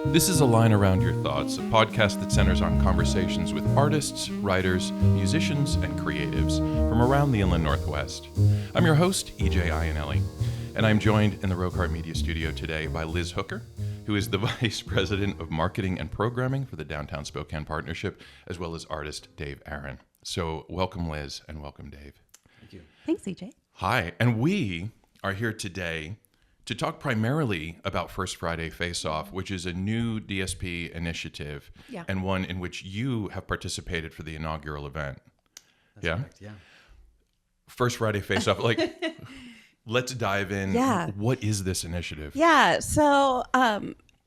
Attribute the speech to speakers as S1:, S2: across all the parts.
S1: This is A Line Around Your Thoughts, a podcast that centers on conversations with artists, writers, musicians, and creatives from around the Inland Northwest. I'm your host, E.J. Iannelli, and I'm joined in the Rocart Media Studio today by Liz Hooker, who is the Vice President of Marketing and Programming for the Downtown Spokane Partnership, as well as artist Dave Aaron. So welcome, Liz, and welcome, Dave.
S2: Thank you.
S3: Thanks, EJ.
S1: Hi, and we are here today to talk primarily about First Friday Face-Off, which is a new DSP initiative and one in which you have participated for the inaugural event.
S2: That's correct, yeah.
S1: First Friday Face-Off, let's dive in.
S3: Yeah.
S1: What is this initiative?
S3: Yeah, so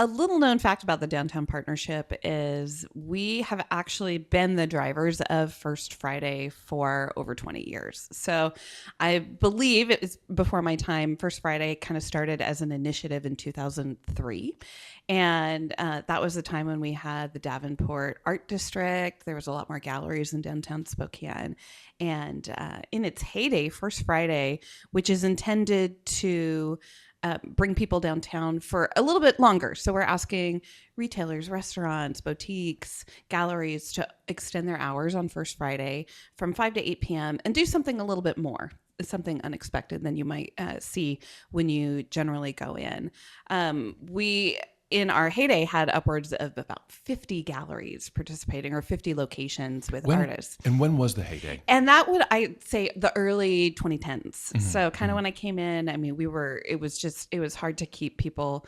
S3: a little known fact about the Downtown Partnership is we have actually been the drivers of First Friday for over 20 years. So I believe it was before my time. First Friday kind of started as an initiative in 2003. And that was the time when we had the Davenport Art District. There was a lot more galleries in downtown Spokane. And in its heyday, First Friday, which is intended to bring people downtown for a little bit longer. So we're asking retailers, restaurants, boutiques, galleries to extend their hours on First Friday from 5 to 8 p.m. and do something a little bit more, something unexpected than you might see when you generally go in. We, in our heyday, had upwards of about 50 galleries participating, or 50 locations with artists.
S1: And when was the heyday?
S3: And that would, I'd say, the early 2010s. Mm-hmm. So kind of when I came in, I mean, it was hard to keep people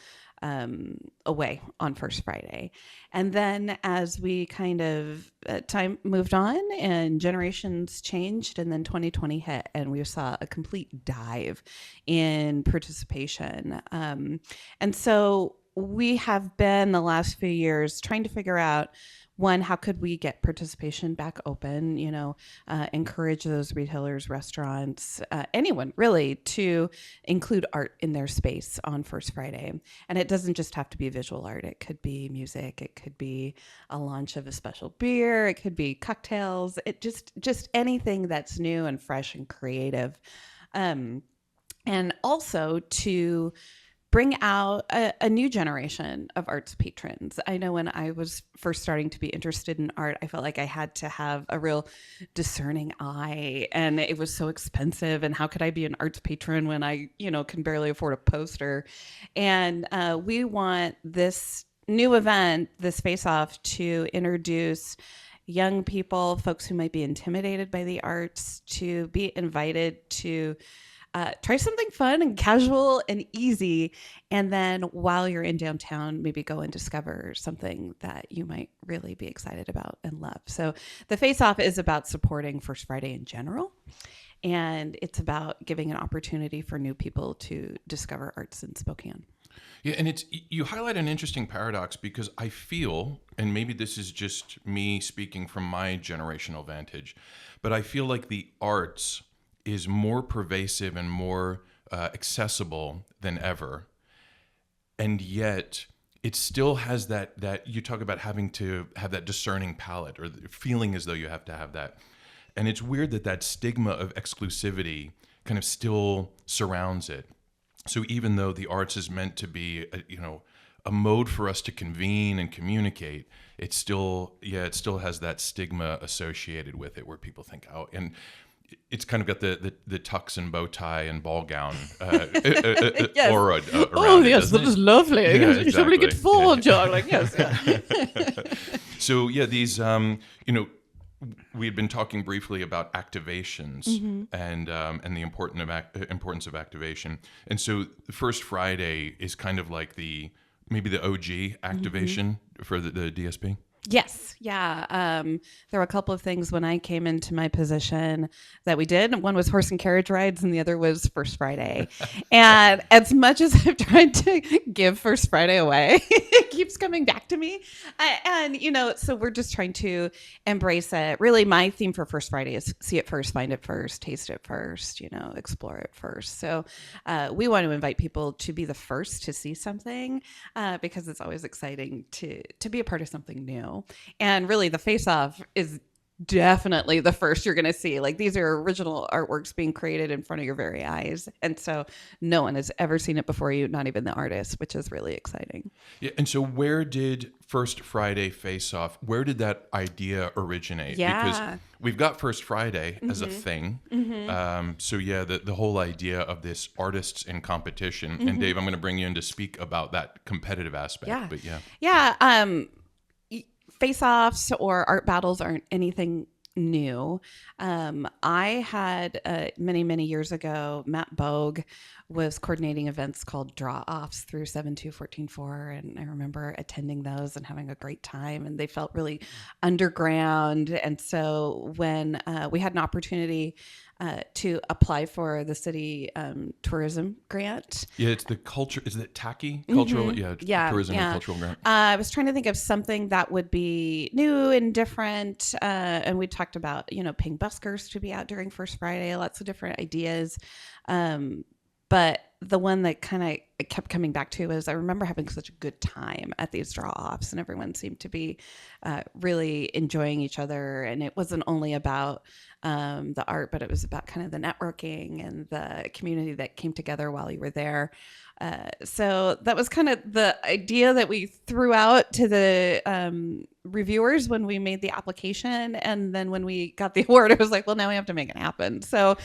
S3: away on First Friday. And then as we kind of, time moved on and generations changed, and then 2020 hit and we saw a complete dive in participation. And so we have been the last few years trying to figure out, one, how could we get participation back open, encourage those retailers, restaurants, anyone really, to include art in their space on First Friday. And it doesn't just have to be visual art. It could be music. It could be a launch of a special beer. It could be cocktails. It just anything that's new and fresh and creative. And also to bring out a new generation of arts patrons. I know when I was first starting to be interested in art, I felt like I had to have a real discerning eye, and it was so expensive. And how could I be an arts patron when I, can barely afford a poster? And we want this new event, this face-off, to introduce young people, folks who might be intimidated by the arts, to be invited to try something fun and casual and easy. And then while you're in downtown, maybe go and discover something that you might really be excited about and love. So the Face-Off is about supporting First Friday in general. And it's about giving an opportunity for new people to discover arts in Spokane.
S1: Yeah, and you highlight an interesting paradox, because I feel, and maybe this is just me speaking from my generational vantage, but I feel like the arts is more pervasive and more accessible than ever. And yet it still has that you talk about having to have that discerning palate, or feeling as though you have to have that. And it's weird that stigma of exclusivity kind of still surrounds it. So even though the arts is meant to be a mode for us to convene and communicate, it still has that stigma associated with it, where people think, and it's kind of got the tux and bow tie and ball gown
S3: yes.
S1: aura around
S3: Oh,
S1: it,
S3: yes, that
S1: it?
S3: is lovely.
S1: Yeah, exactly.
S3: Somebody get forward, John. Yes, yeah.
S1: So, these, we had been talking briefly about activations and the importance of activation. And so First Friday is kind of like maybe the OG activation for the DSP.
S3: Yes. Yeah. There were a couple of things when I came into my position that we did. One was horse and carriage rides, and the other was First Friday. And as much as I've tried to give First Friday away, it keeps coming back to me. So we're just trying to embrace it. Really, my theme for First Friday is see it first, find it first, taste it first, explore it first. So we want to invite people to be the first to see something because it's always exciting to be a part of something new. And really, the face-off is definitely the first you're going to see. Like these are original artworks being created in front of your very eyes. And so no one has ever seen it before you, not even the artist, which is really exciting.
S1: Yeah, and so where did First Friday Face Off, where did that idea originate? Because
S3: Yeah.
S1: we've got First Friday as a thing. So yeah, the whole idea of this artists in competition. And Dave, I'm going to bring you in to speak about that competitive aspect.
S3: Yeah.
S1: But yeah.
S3: Yeah. Face-offs or art battles aren't anything new. I had many years ago, Matt Bogue was coordinating events called draw-offs through 72144, and I remember attending those and having a great time, and they felt really underground. And so when we had an opportunity to apply for the city tourism grant.
S1: Yeah, it's the culture. Is it TACI? Cultural? Yeah, tourism and cultural grant.
S3: I was trying to think of something that would be new and different. And we talked about, paying buskers to be out during First Friday, lots of different ideas. But the one that kind of kept coming back to was I remember having such a good time at these draw-offs, and everyone seemed to be really enjoying each other. And it wasn't only about the art, but it was about kind of the networking and the community that came together while you were there. So that was kind of the idea that we threw out to the reviewers when we made the application. And then when we got the award, it was like, well, now we have to make it happen. So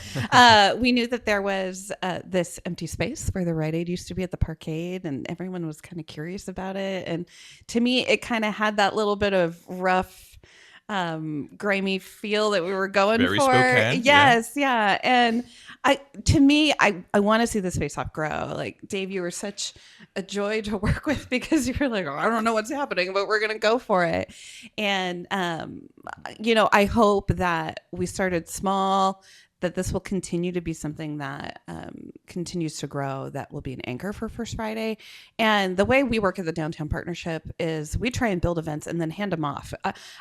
S3: we knew that there was this empty space where the Rite Aid used to be at the Parkade, and everyone was kind of curious about it. And to me, it kind of had that little bit of rough, grimy feel that we were going
S1: Very
S3: for.
S1: Spokane,
S3: Yes, yeah. And I want to see this face off grow. Like Dave, you were such a joy to work with because you were like, I don't know what's happening, but we're gonna go for it. And I hope that we started small, that this will continue to be something that continues to grow, that will be an anchor for First Friday. And the way we work at the Downtown Partnership is we try and build events and then hand them off.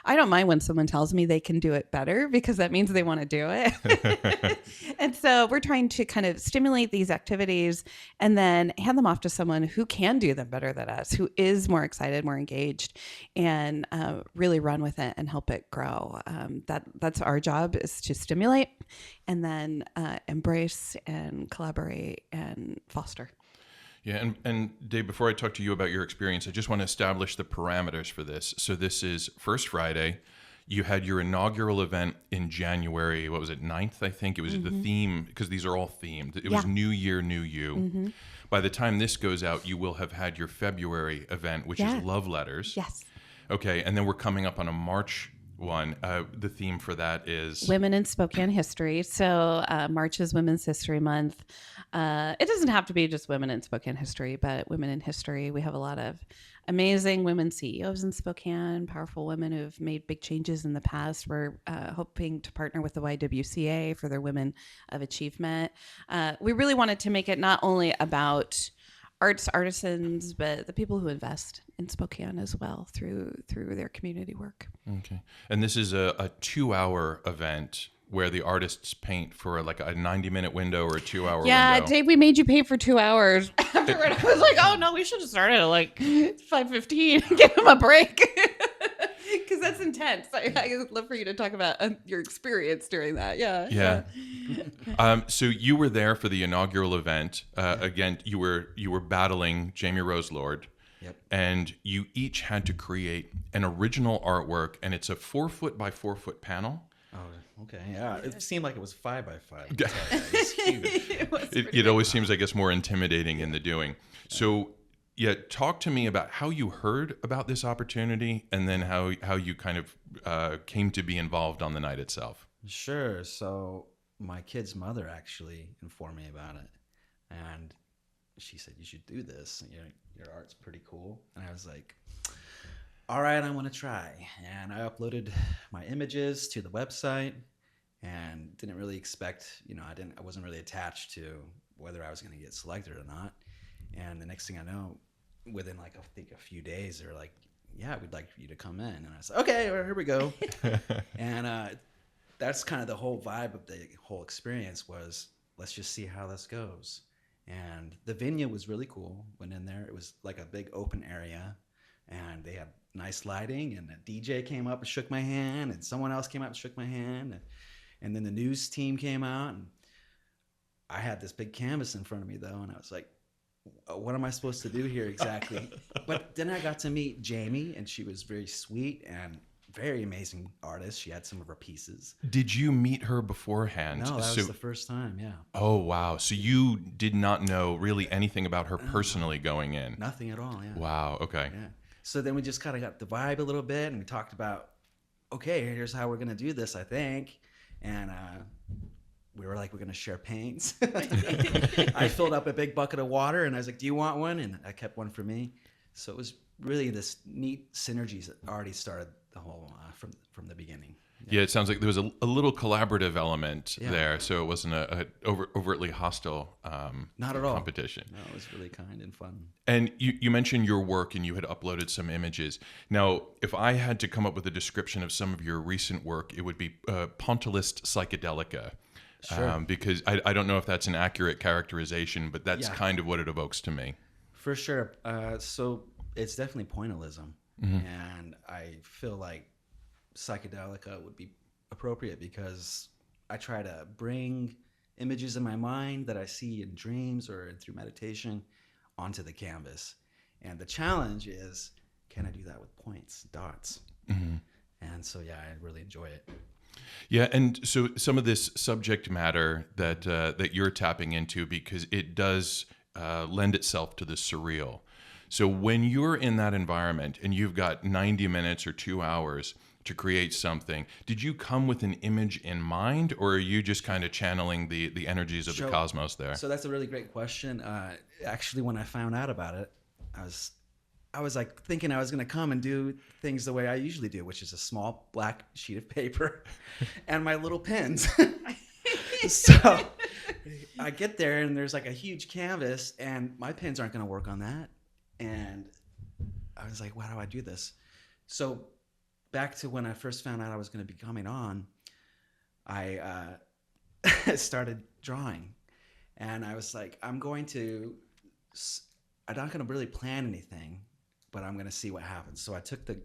S3: I don't mind when someone tells me they can do it better because that means they want to do it. And so we're trying to kind of stimulate these activities and then hand them off to someone who can do them better than us, who is more excited, more engaged, and really run with it and help it grow. That's our job, is to stimulate and then embrace and collaborate and foster.
S1: Yeah, and Dave, before I talk to you about your experience, I just want to establish the parameters for this. So this is First Friday. You had your inaugural event in January, what was it, 9th, I think? It was the theme, because these are all themed. It was New Year, New You. By the time this goes out, you will have had your February event, which is Love Letters.
S3: Yes.
S1: Okay, and then we're coming up on a March one. The theme for that is
S3: Women in Spokane History. So March is Women's History Month. It doesn't have to be just women in Spokane history, but women in history. We have a lot of amazing women CEOs in Spokane, powerful women who've made big changes in the past. We're hoping to partner with the YWCA for their Women of Achievement. We really wanted to make it not only about artisans, but the people who invest in Spokane as well through their community work.
S1: Okay. And this is a 2-hour event where the artists paint for like a 90-minute window or a 2-hour window.
S3: Yeah, Dave, we made you pay for 2 hours. Afterward, I was like, oh no, we should have started at like 5:15. Give him a break. Because that's intense. I would love for you to talk about your experience during that. Yeah.
S1: So you were there for the inaugural event. Again, you were battling Jamie Roselord.
S2: Yep.
S1: And you each had to create an original artwork, and it's a 4-foot by 4-foot panel.
S2: Oh, okay. Yeah. It seemed like it was 5 by 5. It's huge.
S1: It always seems, I guess, more intimidating in the doing. So, talk to me about how you heard about this opportunity, and then how you kind of came to be involved on the night itself.
S2: Sure. So my kid's mother actually informed me about it, and she said, you should do this. Your art's pretty cool. And I was like, all right, I want to try. And I uploaded my images to the website and didn't really expect, I wasn't really attached to whether I was going to get selected or not. And the next thing I know, within I think a few days, they're like, yeah, we'd like you to come in. And I said, okay, well, here we go. And that's kind of the whole vibe of the whole experience was, let's just see how this goes. And the venue was really cool. Went in there. It was like a big open area. And they had nice lighting, and a DJ came up and shook my hand, and someone else came up and shook my hand, and then the news team came out, and I had this big canvas in front of me though, and I was like, what am I supposed to do here exactly? But then I got to meet Jamie, and she was very sweet and very amazing artist. She had some of her pieces.
S1: Did you meet her beforehand?
S2: No, that was the first time, yeah.
S1: Oh, wow. So you did not know really anything about her personally going in?
S2: Nothing at all, yeah.
S1: Wow, okay.
S2: Yeah. So then we just kind of got the vibe a little bit, and we talked about, okay, here's how we're going to do this, I think. And we were like, we're going to share paints. I filled up a big bucket of water, and I was like, do you want one? And I kept one for me. So it was really this neat synergies that already started the whole from the beginning.
S1: Yeah, it sounds like there was a little collaborative element there, so it wasn't a overtly hostile
S2: not at all
S1: competition.
S2: No, it was really kind and fun.
S1: And you mentioned your work, and you had uploaded some images. Now, if I had to come up with a description of some of your recent work, it would be Pointillist psychedelica.
S2: Sure.
S1: Because I don't know if that's an accurate characterization, but that's kind of what it evokes to me.
S2: For sure. So it's definitely pointillism. And I feel like psychedelica would be appropriate because I try to bring images in my mind that I see in dreams or through meditation onto the canvas. And the challenge is, can I do that with points, dots? And so, yeah, I really enjoy it.
S1: Yeah, and so some of this subject matter that you're tapping into, because it does lend itself to the surreal. So when you're in that environment and you've got 90 minutes or 2 hours to create something, did you come with an image in mind, or are you just kind of channeling the energies of the cosmos there?
S2: So that's a really great question. Actually, when I found out about it, I was like thinking I was going to come and do things the way I usually do, which is a small black sheet of paper and my little pens. So I get there and there's like a huge canvas, and my pens aren't going to work on that. And I was like, why do I do this? So back to when I first found out I was going to be coming on, I started drawing, and I was like, I'm not going to really plan anything, but I'm going to see what happens. So I took the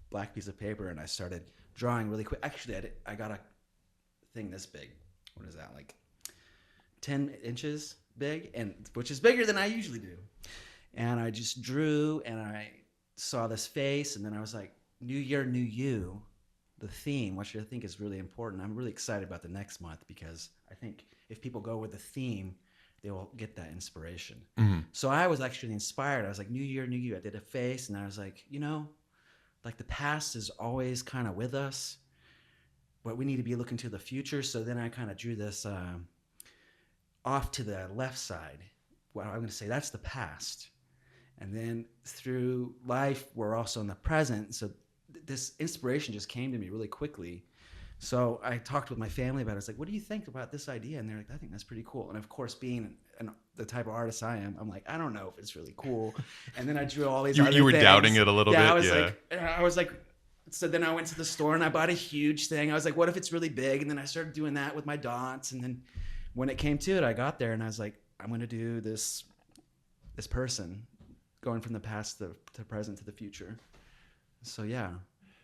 S2: black piece of paper and I started drawing really quick. Actually, I got a thing this big. What is that, like 10 inches big, and which is bigger than I usually do. And I just drew, and I saw this face, and then I was like, New Year, New You, the theme, which I think is really important. I'm really excited about the next month because I think if people go with the theme, they will get that inspiration. So I was actually inspired. I was like, New Year, New You. I did a face, and I was like, like the past is always kind of with us, but we need to be looking to the future. So then I kind of drew this off to the left side. Well, I'm going to say that's the past. And then through life, we're also in the present. So this inspiration just came to me really quickly. So I talked with my family about it. I was like, what do you think about this idea? And they're like, I think that's pretty cool. And of course, being the type of artist I am, I'm like, I don't know if it's really cool. And then I drew all these other
S1: you were
S2: things.
S1: doubting it a little bit.
S2: I was like, so then I went to the store and I bought a huge thing. I was like, what if it's really big? And then I started doing that with my dots. And then when it came to it, I got there and I was like, I'm going to do this person going from the past to present to the future. So yeah,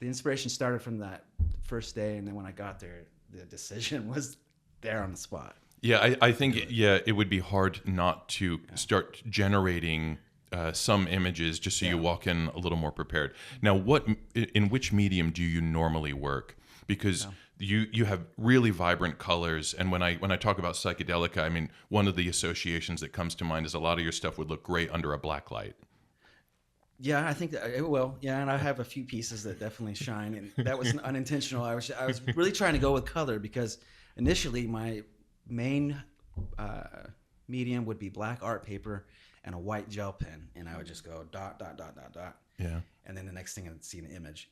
S2: the inspiration started from that first day, and then when I got there, the decision was there on the spot.
S1: Yeah, I think it would be hard not to start generating some images just so you walk in a little more prepared. Now, in which medium do you normally work? Because you have really vibrant colors, and when I talk about psychedelica, I mean, one of the associations that comes to mind is a lot of your stuff would look great under a black light.
S2: Yeah, I think that it will. Yeah, and I have a few pieces that definitely shine, and that was unintentional. I was really trying to go with color because initially my main medium would be black art paper and a white gel pen, and I would just go dot, dot, dot, dot, dot. Yeah. And then the next thing I'd see an image.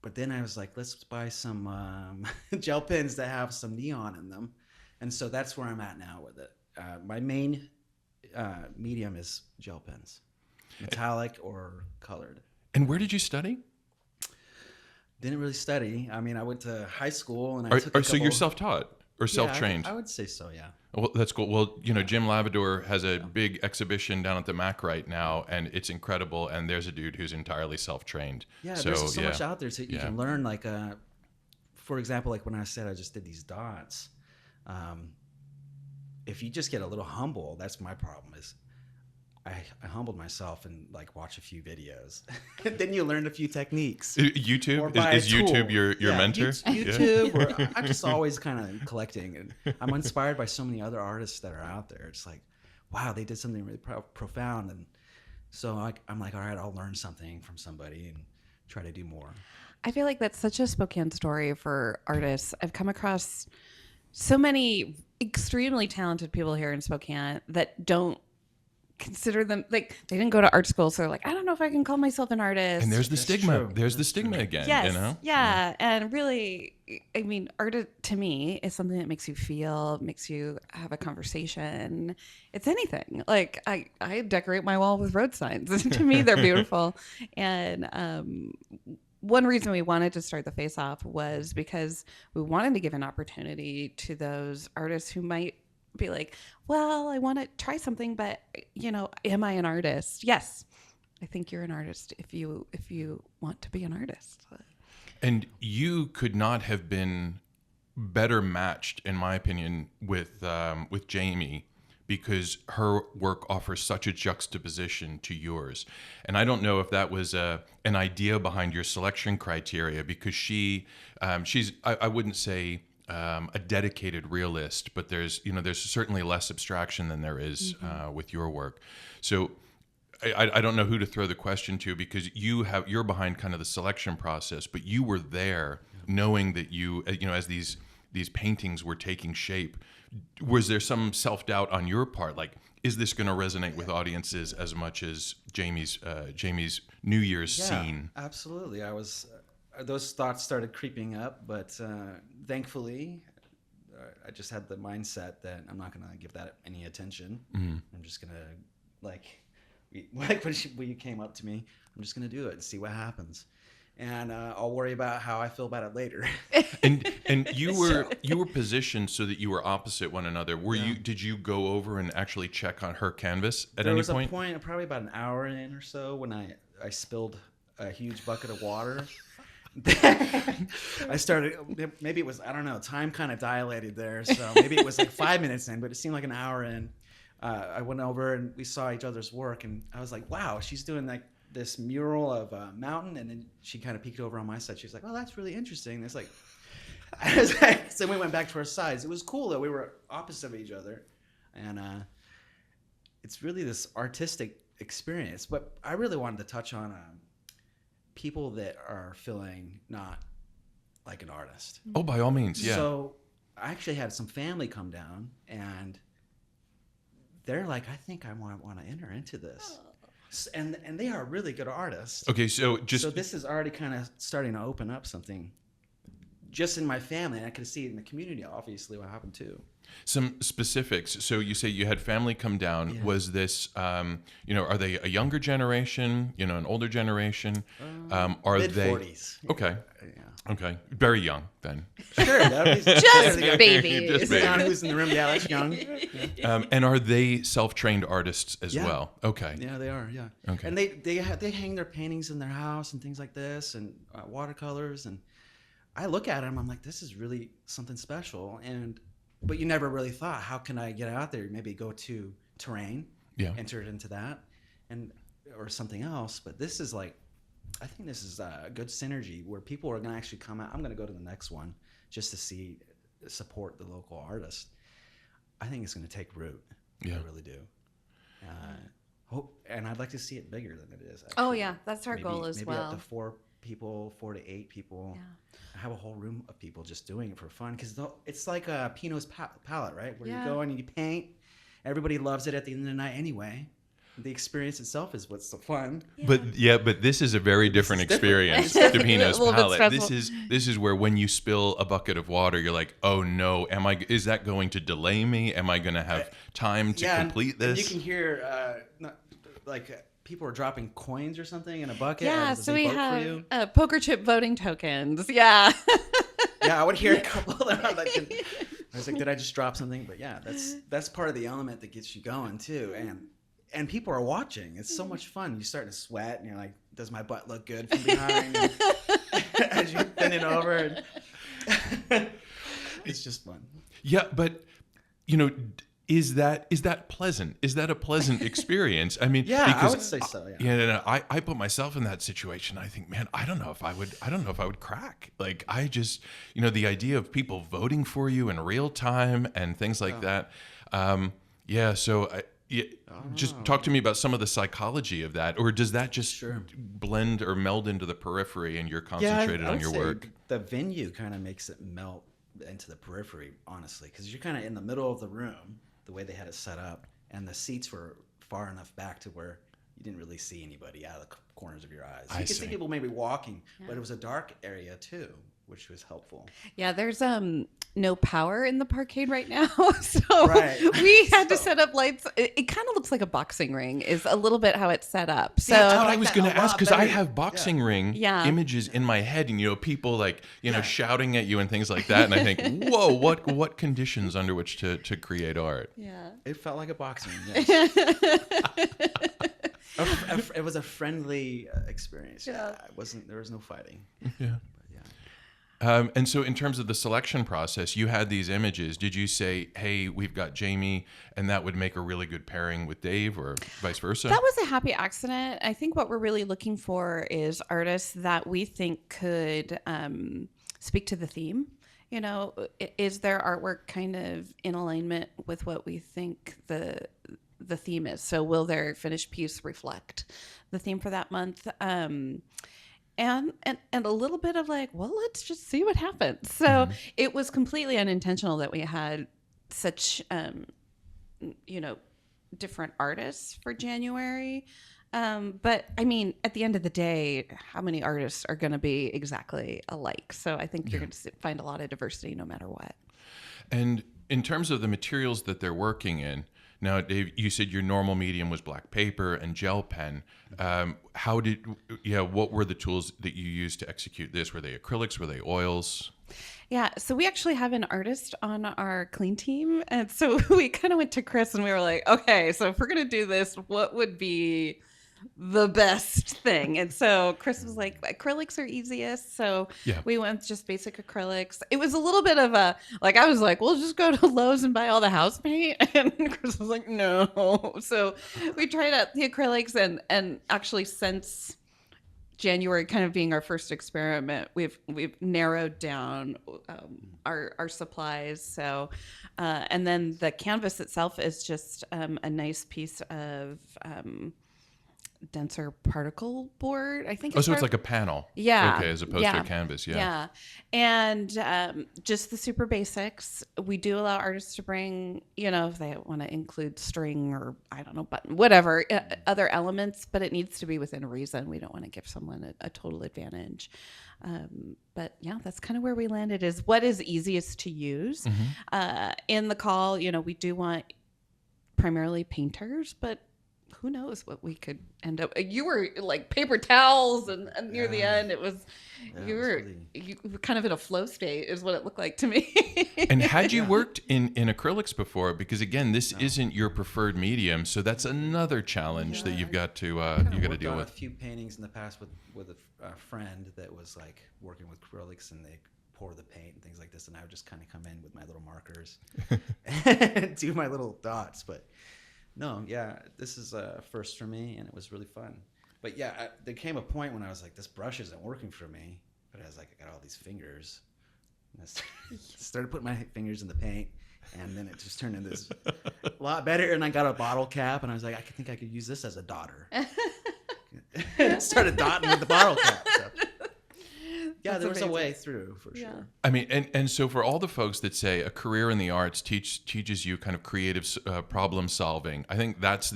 S2: But then I was like, let's buy some gel pens that have some neon in them. And so that's where I'm at now with it. My main medium is gel pens, metallic or colored.
S1: And where did you study?
S2: Didn't really study. I mean, I went to high school and I took
S1: So you're self-taught? or self-trained?
S2: I would say so, yeah.
S1: Well, that's cool. Well, Jim Lavador has a big exhibition down at the MAC right now, and it's incredible. And there's a dude who's entirely self-trained.
S2: Yeah,
S1: so,
S2: there's so much out there so you can learn. Like, for example, like when I said I just did these dots, if you just get a little humble, that's my problem. Is I humbled myself and like watch a few videos. Then you learn a few techniques.
S1: YouTube is YouTube your mentor?
S2: YouTube. Or I'm just always kind of collecting, and I'm inspired by so many other artists that are out there. It's like, wow, they did something really profound, and so I'm like, all right, I'll learn something from somebody and try to do more.
S3: I feel like that's such a Spokane story for artists. I've come across so many extremely talented people here in Spokane that don't consider them, like, they didn't go to art school, so they're like, I don't know if I can call myself an artist.
S1: And there's the stigma.
S2: True.
S1: There's the stigma again.
S3: Yes. Yeah. And really, I mean, art to me is something that makes you feel, makes you have a conversation. It's anything. Like I decorate my wall with road signs. To me, they're beautiful. And one reason we wanted to start the Face Off was because we wanted to give an opportunity to those artists who might be like, well, I want to try something, but am I an artist? Yes, I think you're an artist if you want to be an artist.
S1: And you could not have been better matched, in my opinion, with Jamie, because her work offers such a juxtaposition to yours. And I don't know if that was an idea behind your selection criteria, because she's I wouldn't say a dedicated realist, but there's certainly less abstraction than there is with your work. So I don't know who to throw the question to, because you're behind kind of the selection process, but you were there knowing that as these paintings were taking shape. Was there some self-doubt on your part, like, is this going to resonate with audiences as much as Jamie's New Year's scene?
S2: Absolutely. I was. Those thoughts started creeping up, but thankfully, I just had the mindset that I'm not going to give that any attention. I'm just going to, like when you came up to me, I'm just going to do it and see what happens. And I'll worry about how I feel about it later.
S1: And you were positioned so that you were opposite one another. Did you go over and actually check on her canvas at any point?
S2: There was a point, probably about an hour in or so, when I spilled a huge bucket of water. I started, maybe it was, I don't know, time kind of dilated there. So maybe it was like 5 minutes in, but it seemed like an hour in. I went over and we saw each other's work, and I was like, wow, she's doing like this mural of a mountain. And then she kind of peeked over on my side. She was like, oh, that's really interesting. It's like, so we went back to our sides. It was cool that we were opposite of each other. And it's really this artistic experience. But I really wanted to touch on people that are feeling not like an artist.
S1: Oh, by all means, yeah.
S2: So I actually had some family come down, and they're like, I think I want to enter into this. And they are really good artists.
S1: Okay, so
S2: this is already kind of starting to open up something just in my family, and I could see it in the community, obviously, what happened too.
S1: Some specifics. So you say you had family come down. Yeah. Was this, are they a younger generation, an older generation? Are
S2: mid-40s.
S1: they? Okay.
S2: Yeah.
S1: Okay. Very young then.
S2: Sure.
S3: Just babies.
S1: Just babies.
S2: Who's in the room? Yeah, that's young. Yeah.
S1: And are they self-trained artists as well? Okay.
S2: Yeah, they are. Yeah.
S1: Okay.
S2: And they hang their paintings in their house and things like this, and watercolors. And I look at them, I'm like, this is really something special. But you never really thought, how can I get out there? Maybe go to terrain, enter it into that, or something else. But this is like, I think this is a good synergy where people are going to actually come out. I'm going to go to the next one just to support the local artist. I think it's going to take root.
S1: Yeah.
S2: I really do. And I'd like to see it bigger than it is. Actually.
S3: Oh yeah, that's our goal as well.
S2: Maybe up to 4 to 8 people. Yeah. I have a whole room of people just doing it for fun, because it's like a Pinot's palette, right? Where you go and you paint. Everybody loves it at the end of the night anyway. The experience itself is what's so fun.
S1: Yeah. But this is a very different experience to Pinot's palette. This is where when you spill a bucket of water, you're like, oh no, is that going to delay me? Am I going to have time to complete this?
S2: And you can hear people are dropping coins or something in a bucket.
S3: Yeah, so we have poker chip voting tokens. Yeah.
S2: Yeah, I would hear a couple of them. I was like, did I just drop something? But yeah, that's part of the element that gets you going too. And people are watching. It's so much fun. You start to sweat and you're like, does my butt look good from behind? As you bend it over. It's just fun.
S1: Yeah, but is that pleasant? Is that a pleasant experience? I mean,
S2: Yeah,
S1: because
S2: I would say so. Yeah.
S1: yeah, I put myself in that situation. I think, man, I don't know if I would crack. Like, I just, the idea of people voting for you in real time and things like that. Yeah. So just talk to me about some of the psychology of that, or does that just blend or meld into the periphery and you're concentrated
S2: I
S1: on
S2: would
S1: your
S2: say
S1: work?
S2: the venue kind of makes it melt into the periphery, honestly, because you're kind of in the middle of the room, the way they had it set up, and the seats were far enough back to where you didn't really see anybody out of the corners of your eyes. You could see people maybe walking, but it was a dark area too, which was helpful.
S3: Yeah, there's no power in the parkade right now, so we had to set up lights. It kind of looks like a boxing ring, is a little bit how it's set up. So
S1: That's what I was going to ask, because I have boxing ring
S3: Yeah.
S1: images in my head, and people like shouting at you and things like that, and I think, whoa, what conditions under which to create art?
S3: yeah,
S2: It felt like a boxing ring. Yes. It was a friendly experience.
S3: Yeah.
S2: It wasn't. There was no fighting.
S1: Yeah. And so in terms of the selection process, you had these images. Did you say, hey, we've got Jamie, and that would make a really good pairing with Dave, or vice versa?
S3: that was a happy accident. I think what we're really looking for is artists that we think could speak to the theme. Is their artwork kind of in alignment with what we think the theme is? So will their finished piece reflect the theme for that month? And a little bit of like, well, let's just see what happens. So it was completely unintentional that we had such, different artists for January. But I mean, at the end of the day, how many artists are going to be exactly alike? So I think you're going to find a lot of diversity no matter what.
S1: And in terms of the materials that they're working in, now, Dave, you said your normal medium was black paper and gel pen. What were the tools that you used to execute this? Were they acrylics? Were they oils?
S3: Yeah, so we actually have an artist on our clean team. And so we kind of went to Chris and we were like, okay, so if we're going to do this, what would be the best thing? And so Chris was like, acrylics are easiest. So we went with just basic acrylics. It was a little bit of I was like, we'll just go to Lowe's and buy all the house paint. And Chris was like, no. So we tried out the acrylics, and actually since January kind of being our first experiment, we've narrowed down our supplies. So and then the canvas itself is just a nice piece of denser particle board, I think.
S1: So it's like a panel.
S3: Yeah.
S1: Okay, as opposed to a canvas.
S3: Yeah. And just the super basics. We do allow artists to bring, if they want to include string or, I don't know, button, whatever, other elements, but it needs to be within reason. We don't want to give someone a total advantage. But yeah, that's kind of where we landed, is what is easiest to use. In the call, we do want primarily painters, but who knows what we could end up. You were like paper towels, and near the end it was you were kind of in a flow state, is what it looked like to me.
S1: And had you worked in acrylics before? Because again, this isn't your preferred medium, so that's another challenge that you've got to deal with.
S2: A few paintings in the past with a friend that was like working with acrylics, and they pour the paint and things like this, and I would just kind of come in with my little markers and do my little dots, but. No, yeah, this is a first for me, and it was really fun. But yeah, there came a point when I was like, this brush isn't working for me. But I was like, I got all these fingers. And I started putting my fingers in the paint, and then it just turned into this a lot better. And I got a bottle cap, and I was like, I think I could use this as a dotter. Started dotting with the bottle cap. So. Yeah, there was a way through, for sure.
S1: I mean, and so for all the folks that say a career in the arts teaches you kind of creative problem solving, I think that's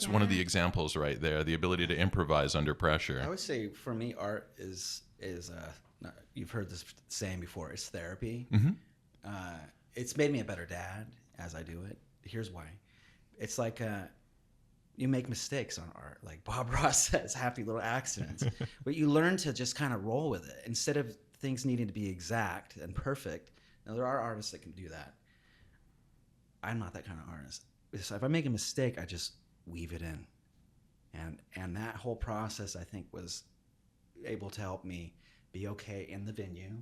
S1: one of the examples right there, the ability to improvise under pressure.
S2: I would say for me, art is you've heard this saying before, it's therapy. It's made me a better dad as I do it. Here's why. It's like you make mistakes on art, like Bob Ross says, happy little accidents. But you learn to just kind of roll with it instead of things needing to be exact and perfect. Now, there are artists that can do that. I'm not that kind of artist. So if I make a mistake, I just weave it in. And that whole process, I think, was able to help me be okay in the venue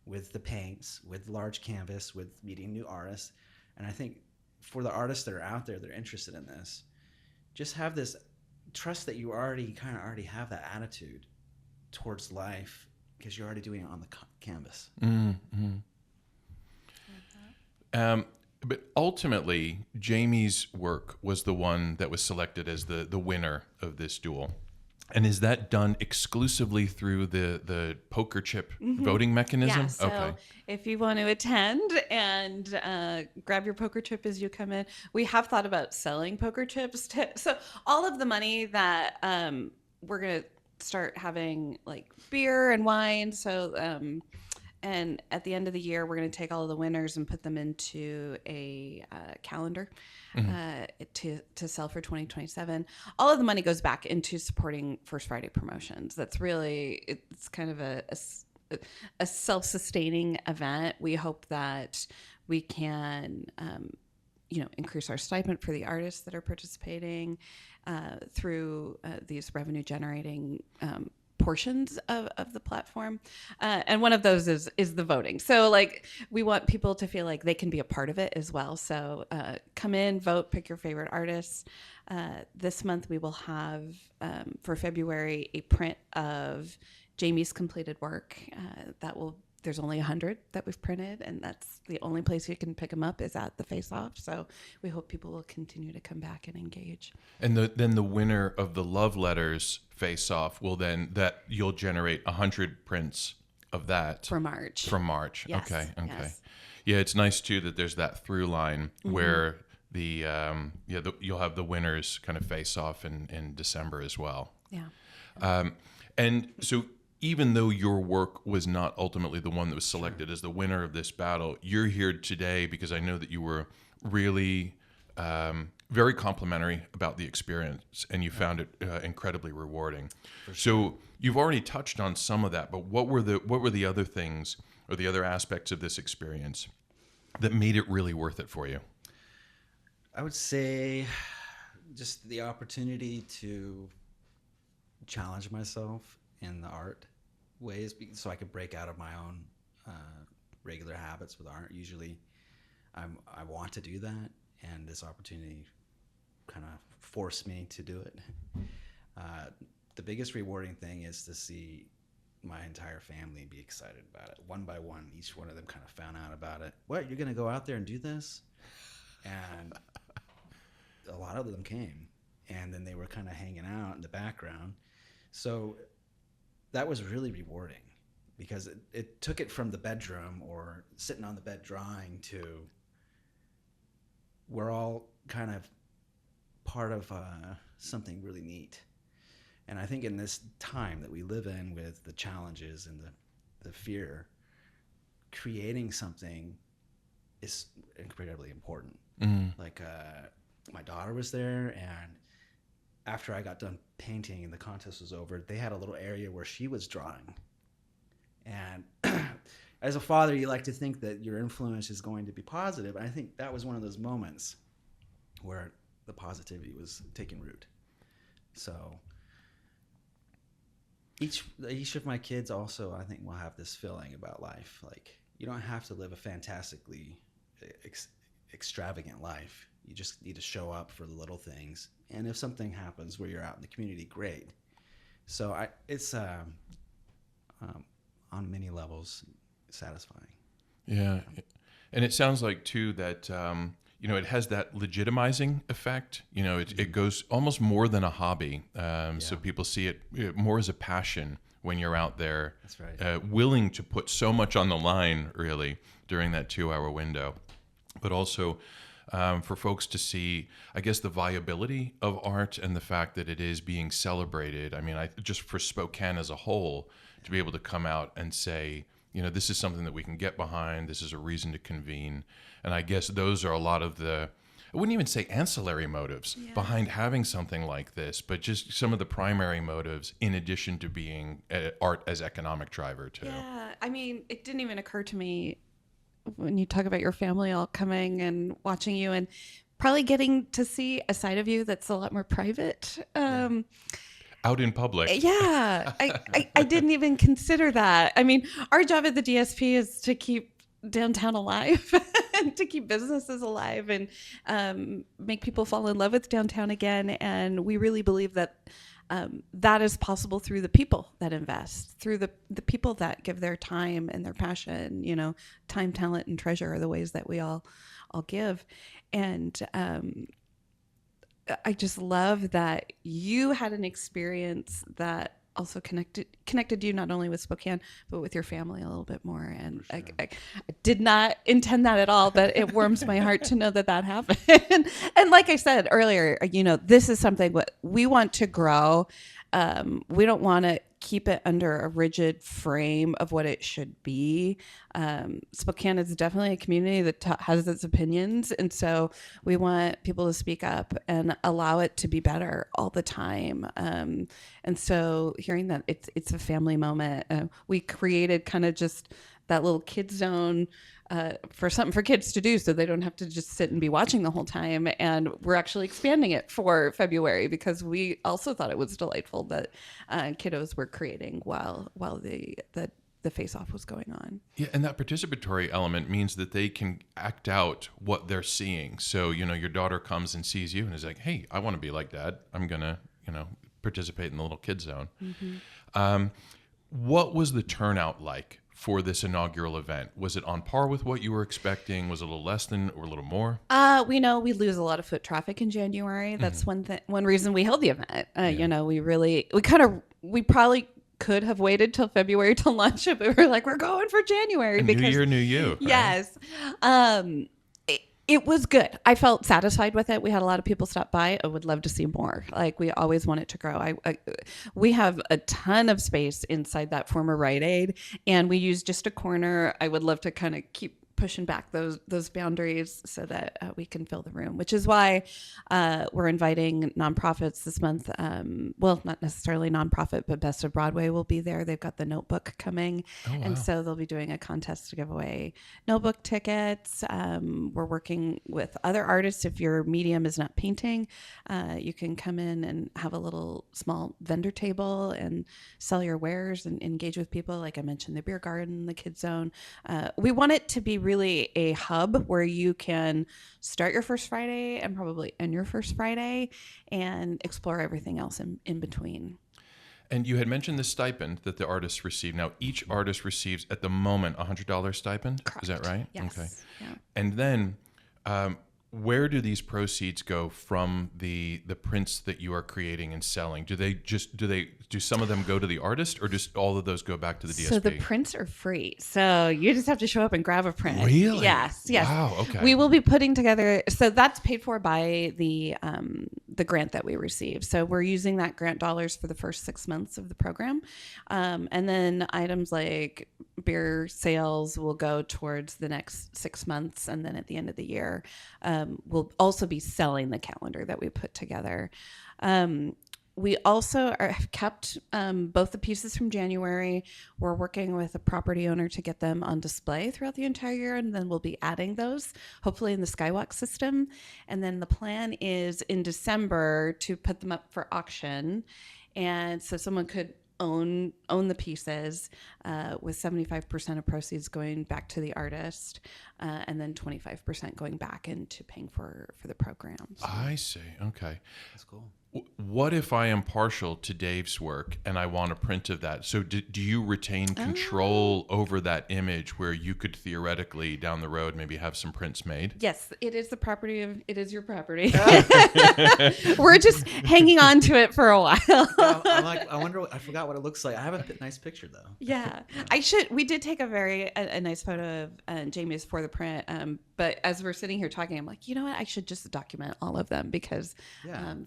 S2: with the paints, with large canvas, with meeting new artists. And I think for the artists that are out there that are interested in this, just have this trust that you already have that attitude towards life because you're already doing it on the canvas.
S1: Mm-hmm. But ultimately, Jamie's work was the one that was selected as the winner of this duel. And is that done exclusively through the poker chip voting mechanism?
S3: Yeah, so if you want to attend and grab your poker chip as you come in, we have thought about selling poker chips. So all of the money that we're going to start having like beer and wine. So and at the end of the year, we're going to take all of the winners and put them into a calendar to sell for 2027. All of the money goes back into supporting First Friday promotions. That's really, it's kind of a self-sustaining event. We hope that we can, increase our stipend for the artists that are participating through these revenue-generating portions of the platform, and one of those is the voting. So like we want people to feel like they can be a part of it as well. So come in, vote, pick your favorite artists. This month we will have for February a print of Jamie's completed work. There's only 100 that we've printed, and that's the only place you can pick them up is at the Face Off. So we hope people will continue to come back and engage.
S1: And then the winner of the Love Letters Face Off you'll generate 100 prints of that
S3: for March.
S1: Yes. Okay.
S3: Yes.
S1: Yeah, it's nice too that there's that through line where you'll have the winners kind of face off in December as well.
S3: Yeah.
S1: And so even though your work was not ultimately the one that was selected as the winner of this battle, you're here today because I know that you were really very complimentary about the experience and you found it incredibly rewarding. So you've already touched on some of that, but what were the other things or the other aspects of this experience that made it really worth it for you?
S2: I would say just the opportunity to challenge myself in the art ways so I could break out of my own regular habits with art. Usually I want to do that, and this opportunity kind of forced me to do it. The biggest rewarding thing is to see my entire family be excited about it. One by one, each one of them kind of found out about it. What, you're going to go out there and do this? And a lot of them came, and then they were kind of hanging out in the background. So that was really rewarding because it took it from the bedroom or sitting on the bed drawing to we're all kind of part of something really neat. And I think in this time that we live in with the challenges and the fear, creating something is incredibly important. Like my daughter was there, and after I got done painting and the contest was over, they had a little area where she was drawing. And as a father, you like to think that your influence is going to be positive. And I think that was one of those moments where the positivity was taking root. So each of my kids also, I think, will have this feeling about life. Like, you don't have to live a fantastically extravagant life. You just need to show up for the little things. And if something happens where you're out in the community, great. So it's on many levels satisfying.
S1: Yeah. And it sounds like, too, that, it has that legitimizing effect. It goes almost more than a hobby. So people see it more as a passion when you're out there.
S2: That's right.
S1: Willing to put so much on the line, really, during that 2-hour window. But also for folks to see, I guess, the viability of art and the fact that it is being celebrated. I mean, just for Spokane as a whole, to be able to come out and say, this is something that we can get behind. This is a reason to convene. And I guess those are a lot of I wouldn't even say ancillary motives behind having something like this, but just some of the primary motives in addition to being art as economic driver too.
S3: Yeah, I mean, it didn't even occur to me when you talk about your family all coming and watching you and probably getting to see a side of you that's a lot more private.
S1: Out in public.
S3: Yeah, I didn't even consider that. I mean, our job at the DSP is to keep downtown alive and to keep businesses alive and make people fall in love with downtown again. And we really believe that that is possible through the people that invest, through the people that give their time and their passion. You know, time, talent, and treasure are the ways that we all give. And I just love that you had an experience that also connected you not only with Spokane but with your family a little bit more. And
S2: Sure.
S3: I did not intend that at all, but it warms my heart to know that happened. And like I said earlier, you know, this is something what we want to grow. We don't want to keep it under a rigid frame of what it should be. Spokane is definitely a community that has its opinions. And so we want people to speak up and allow it to be better all the time. And so hearing that it's a family moment, we created kind of just that little kid zone for something for kids to do so they don't have to just sit and be watching the whole time. And we're actually expanding it for February because we also thought it was delightful that kiddos were creating while the face-off was going on.
S1: Yeah, and that participatory element means that they can act out what they're seeing. So, you know, your daughter comes and sees you and is like, hey, I want to be like Dad. I'm going to, you know, participate in the little kid zone. Mm-hmm. What was the turnout like for this inaugural event? Was it on par with what you were expecting? Was it a little less than or a little more?
S3: We know we lose a lot of foot traffic in January. That's one reason we held the event. You know, we probably could have waited till February to launch it, but we were like, we're going for January
S1: New year, new you. Right?
S3: Yes. It was good. I felt satisfied with it. We had a lot of people stop by. I would love to see more. Like, we always want it to grow. We have a ton of space inside that former Rite Aid, and we use just a corner. I would love to kind of keep pushing back those boundaries so that we can fill the room, which is why we're inviting nonprofits this month. Well, not necessarily nonprofit, but Best of Broadway will be there. They've got the Notebook coming.
S1: Oh, wow.
S3: And so they'll be doing a contest to give away Notebook tickets. We're working with other artists. If your medium is not painting, you can come in and have a little small vendor table and sell your wares and engage with people. Like I mentioned, the beer garden, the kids zone. We want it to be really a hub where you can start your first Friday and probably end your first Friday and explore everything else in between.
S1: And you had mentioned the stipend that the artists receive. Now, each artist receives at the moment $100 stipend.
S3: Correct.
S1: Is that right?
S3: Yes.
S1: Okay.
S3: Yeah.
S1: And then where do these proceeds go from the prints that you are creating and selling? Do some of them go to the artist, or just all of those go back to the DSP?
S3: So the prints are free. So you just have to show up and grab a print.
S1: Really?
S3: Yes.
S1: Wow. Okay.
S3: We will be putting together. So that's paid for by the grant that we receive. So we're using that grant dollars for the first 6 months of the program, and then items like beer sales will go towards the next 6 months, and then at the end of the year, we'll also be selling the calendar that we put together. We also have kept both the pieces from January. We're working with a property owner to get them on display throughout the entire year, and then we'll be adding those, hopefully in the Skywalk system. And then the plan is in December to put them up for auction, and so someone could own the pieces, with 75% of proceeds going back to the artist, and then 25% going back into paying for the programs.
S1: I see. Okay.
S2: That's cool.
S1: What if I am partial to Dave's work and I want a print of that? So do you retain control over that image where you could theoretically down the road maybe have some prints made?
S3: Yes, it is your property. We're just hanging on to it for a while.
S2: I forgot what it looks like. I have a nice picture though.
S3: Yeah, we did take a nice photo of Jamie's for the print. But as we're sitting here talking, I'm like, you know what? I should just document all of them because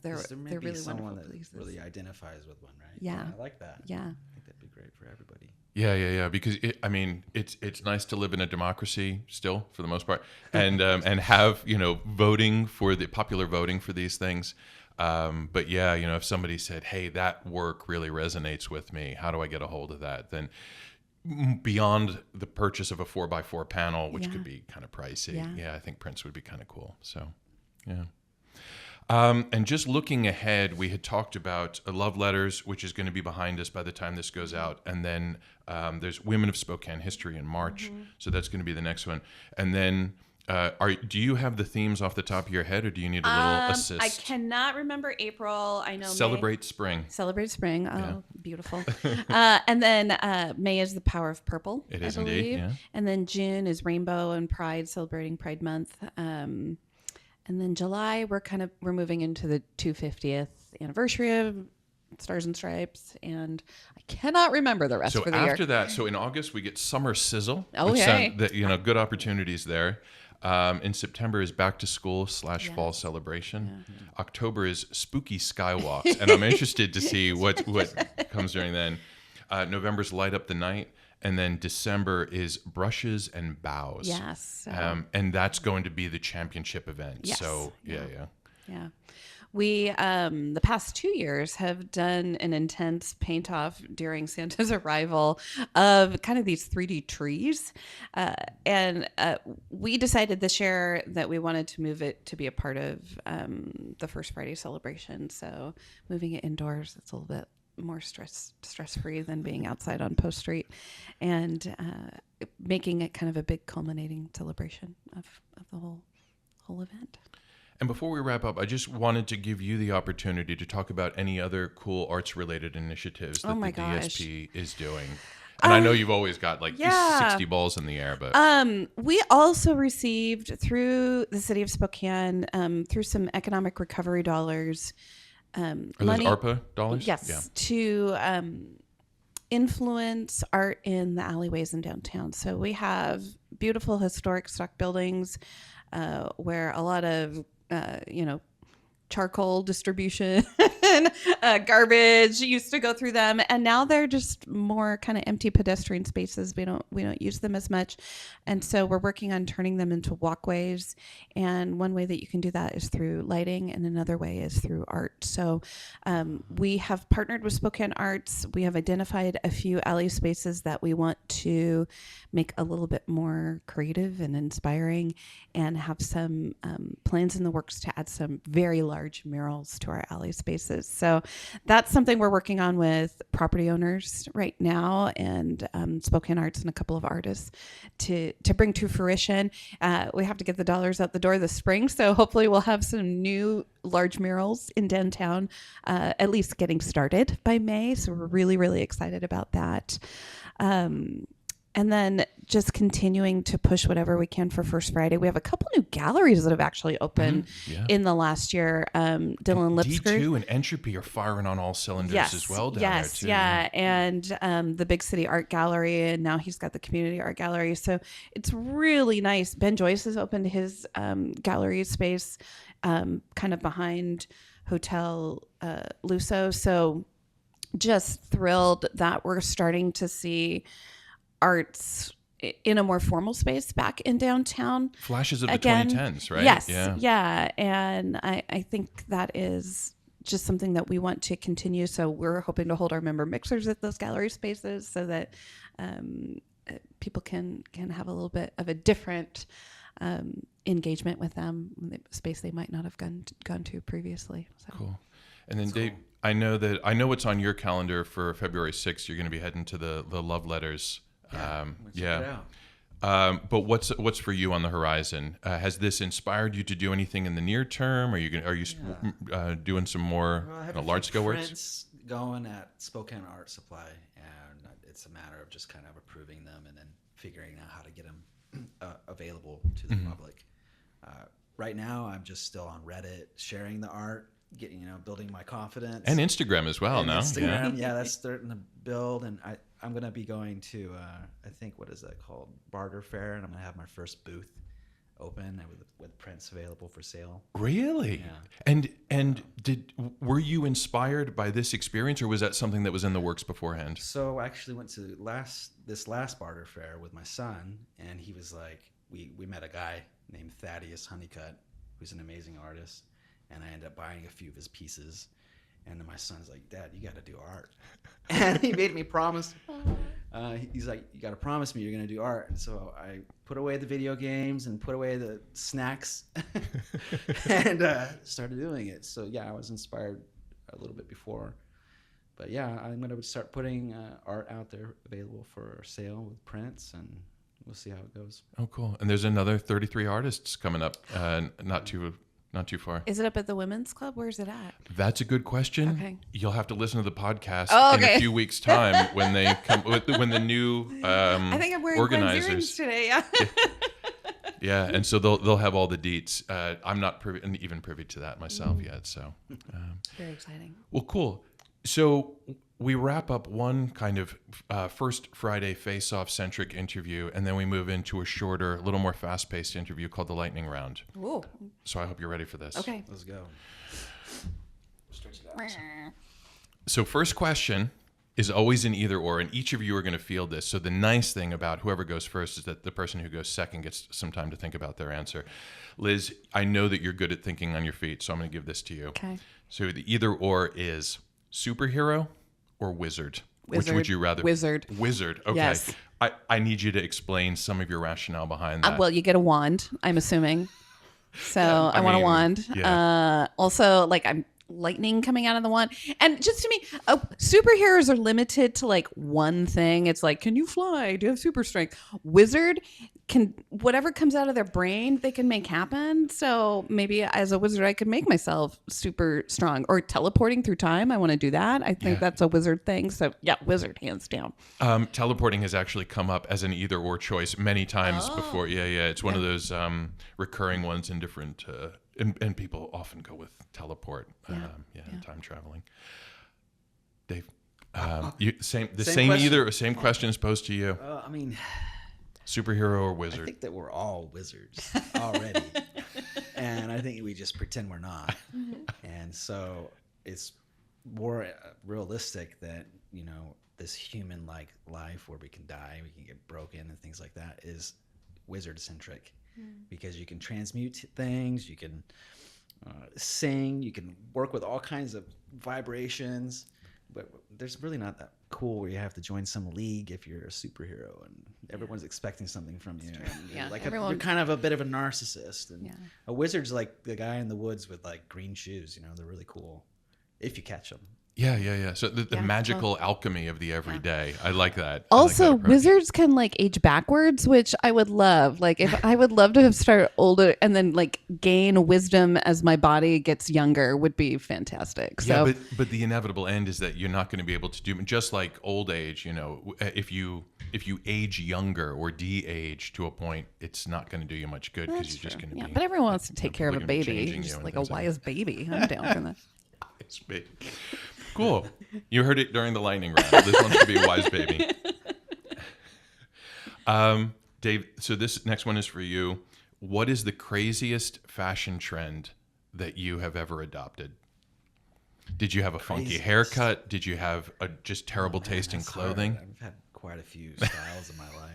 S3: they're really wonderful
S2: that
S3: pieces.
S2: really identifies with one, right?
S3: Yeah.
S2: I like that.
S3: Yeah.
S2: I think that'd be great for everybody.
S1: Yeah. Because it's nice to live in a democracy still, for the most part, and have voting for the popular voting for these things. But yeah, if somebody said, "Hey, that work really resonates with me. How do I get a hold of that?" Then beyond the purchase of a 4x4 panel, which
S3: Yeah.
S1: could be kind of pricey.
S3: Yeah.
S1: Yeah, I think prints would be kind of cool. So, yeah. And just looking ahead, we had talked about Love Letters, which is going to be behind us by the time this goes out. And then there's Women of Spokane History in March. So that's going to be the next one. And then do you have the themes off the top of your head, or do you need a little assist?
S3: I cannot remember April. I know
S1: Celebrate Spring.
S3: Celebrate Spring. Oh,
S1: Yeah.
S3: beautiful. And then May is the Power of Purple.
S1: It
S3: I
S1: is indeed,
S3: believe.
S1: yeah.
S3: And then June is Rainbow and Pride, celebrating Pride Month. And then July, we're moving into the 250th anniversary of Stars and Stripes, and I cannot remember the rest
S1: So
S3: for the year.
S1: after that, so in August we get Summer Sizzle.
S3: Oh,
S1: which
S3: yay.
S1: good opportunities there. In September is Back to School / Fall Celebration. October is Spooky Skywalks, and I'm interested to see what comes during then. November's Light Up the Night, and then December is Brushes and Bows.
S3: Yes.
S1: And that's going to be the championship event.
S3: Yes.
S1: So yeah.
S3: Yeah. We, the past 2 years, have done an intense paint off during Santa's arrival of kind of these 3D trees. And we decided this year that we wanted to move it to be a part of the First Friday celebration. So moving it indoors, it's a little bit more stress-free than being outside on Post Street, and making it kind of a big culminating celebration of the whole event.
S1: And before we wrap up, I just wanted to give you the opportunity to talk about any other cool arts-related initiatives that the DSP is doing. And I know you've always got like 60 balls in the air, but
S3: we also received through the city of Spokane, through some economic recovery dollars,
S1: are those ARPA dollars?
S3: Yes,
S1: Yeah.
S3: to influence art in the alleyways in downtown. So we have beautiful historic stock buildings where a lot of charcoal distribution, garbage used to go through them, and now they're just more kind of empty pedestrian spaces. We don't use them as much, and so we're working on turning them into walkways. And one way that you can do that is through lighting, and another way is through art. So we have partnered with Spokane Arts. We have identified a few alley spaces that we want to make a little bit more creative and inspiring, and have some plans in the works to add some very large murals to our alley spaces. So that's something we're working on with property owners right now, and Spokane Arts and a couple of artists to bring to fruition. We have to get the dollars out the door this spring, so hopefully we'll have some new large murals in downtown, at least getting started by May. So we're really, really excited about that. And then just continuing to push whatever we can for First Friday. We have a couple new galleries that have actually opened in the last year. Dylan Lipsker.
S1: D2 and Entropy are firing on all cylinders as well down there too.
S3: Yeah. And the Big City Art Gallery, and now he's got the Community Art Gallery. So it's really nice. Ben Joyce has opened his gallery space kind of behind Hotel Luso. So just thrilled that we're starting to see arts in a more formal space back in downtown.
S1: Flashes of
S3: Again,
S1: the 2010s, right?
S3: Yes. Yeah. And I think that is just something that we want to continue. So we're hoping to hold our member mixers at those gallery spaces so that people can have a little bit of a different engagement with them, the space they might not have gone to previously. So.
S1: Cool. And then Dave, I know what's on your calendar for February 6th. You're going to be heading to the Love Letters. But what's for you on the horizon? Has this inspired you to do anything in the near term? Are you doing some more large scale works?
S2: Prints going at Spokane Art Supply, and it's a matter of just kind of approving them and then figuring out how to get them available to the public. Right now, I'm just still on Reddit sharing the art, building my confidence,
S1: and Instagram as well.
S2: and
S1: now,
S2: Instagram, that's starting to build, and I'm going to be going to, I think, what is that called? Barter Fair, and I'm going to have my first booth open with prints available for sale.
S1: Really?
S2: Yeah.
S1: And were you inspired by this experience, or was that something that was in the works beforehand?
S2: So I actually went to this last Barter Fair with my son, and he was like, we met a guy named Thaddeus Honeycutt, who's an amazing artist, and I ended up buying a few of his pieces. And then my son's like, Dad, you got to do art. And he made me promise He's like, you got to promise me you're going to do art. And so I put away the video games and put away the snacks and started doing it. So yeah, I was inspired a little bit before. But yeah, I'm going to start putting art out there available for sale with prints, and we'll see how it goes.
S1: Oh, cool. And there's another 33 artists coming up not too far.
S3: Is it up at the Women's Club? Where's it at?
S1: That's a good question.
S3: Okay.
S1: You'll have to listen to the podcast in
S3: okay.
S1: a few weeks' time when they come when the new
S3: I think I'm wearing Gwen's earrings
S1: organizers.
S3: today. Yeah.
S1: Yeah, and so they'll have all the deets. I'm not even privy to that myself yet. So
S3: Very exciting.
S1: well, cool. So we wrap up one kind of first Friday face-off centric interview, and then we move into a shorter, a little more fast-paced interview called the lightning round.
S3: Ooh.
S1: So I hope you're ready for this.
S3: Okay.
S2: Let's go. Stretch it out.
S1: So first question is always an either or, and each of you are going to field this. So the nice thing about whoever goes first is that the person who goes second gets some time to think about their answer. Liz, I know that you're good at thinking on your feet, so I'm going to give this to you.
S3: Okay.
S1: So the either or is superhero or wizard? Which would
S3: Wizard.
S1: you rather?
S3: Wizard.
S1: Wizard. Okay.
S3: Yes.
S1: I need you to explain some of your rationale behind that.
S3: Well, you get a wand, I'm assuming. So I want a
S1: mean,
S3: wand.
S1: yeah.
S3: Also, like I'm lightning coming out of the wand. And just to me, superheroes are limited to like one thing. It's like, can you fly? Do you have super strength? Wizard can, whatever comes out of their brain, they can make happen. So maybe as a wizard, I could make myself super strong, or teleporting through time. I want to do that. I think that's a wizard thing. So yeah, wizard, hands down.
S1: Teleporting has actually come up as an either or choice many times before. Yeah. It's one of those recurring ones in different, and people often go with teleport. Time traveling. Dave, same
S2: question.
S1: either, same question is posed to you.
S2: I mean,
S1: Superhero or
S2: I
S1: wizard?
S2: think that we're all wizards already. And I think we just pretend we're not. And so it's more realistic that, this human-like life where we can die, we can get broken and things like that is wizard-centric. Because you can transmute things, you can sing, you can work with all kinds of vibrations, but there's really not that cool where you have to join some league if you're a superhero and everyone's expecting something from you. And you're kind of a bit of a narcissist. And a wizard's like the guy in the woods with like green shoes. They're really cool if you catch them.
S1: Yeah. So the magical alchemy of the everyday. I like that.
S3: Also,
S1: I like that approach.
S3: wizards can like age backwards, which I would love. Like, if I would love to have started older and then like gain wisdom as my body gets younger would be fantastic. So,
S1: Yeah, but the inevitable end is that you're not going to be able to do, just like old age. If you age younger or de-age to a point, it's not going to do you much good because you're just going to be.
S3: But everyone wants to take care of a
S1: people are gonna be
S3: baby,
S1: changing you
S3: just
S1: and
S3: like a
S1: things like
S3: wise baby. I'm down for that.
S1: Wise baby. Cool. You heard it during the lightning round. This wants to be a wise baby. Dave, so this next one is for you. What is the craziest fashion trend that you have ever adopted? Did you have a funky haircut? Did you have a just terrible taste in clothing?
S2: Hard. I've had quite a few styles in my life.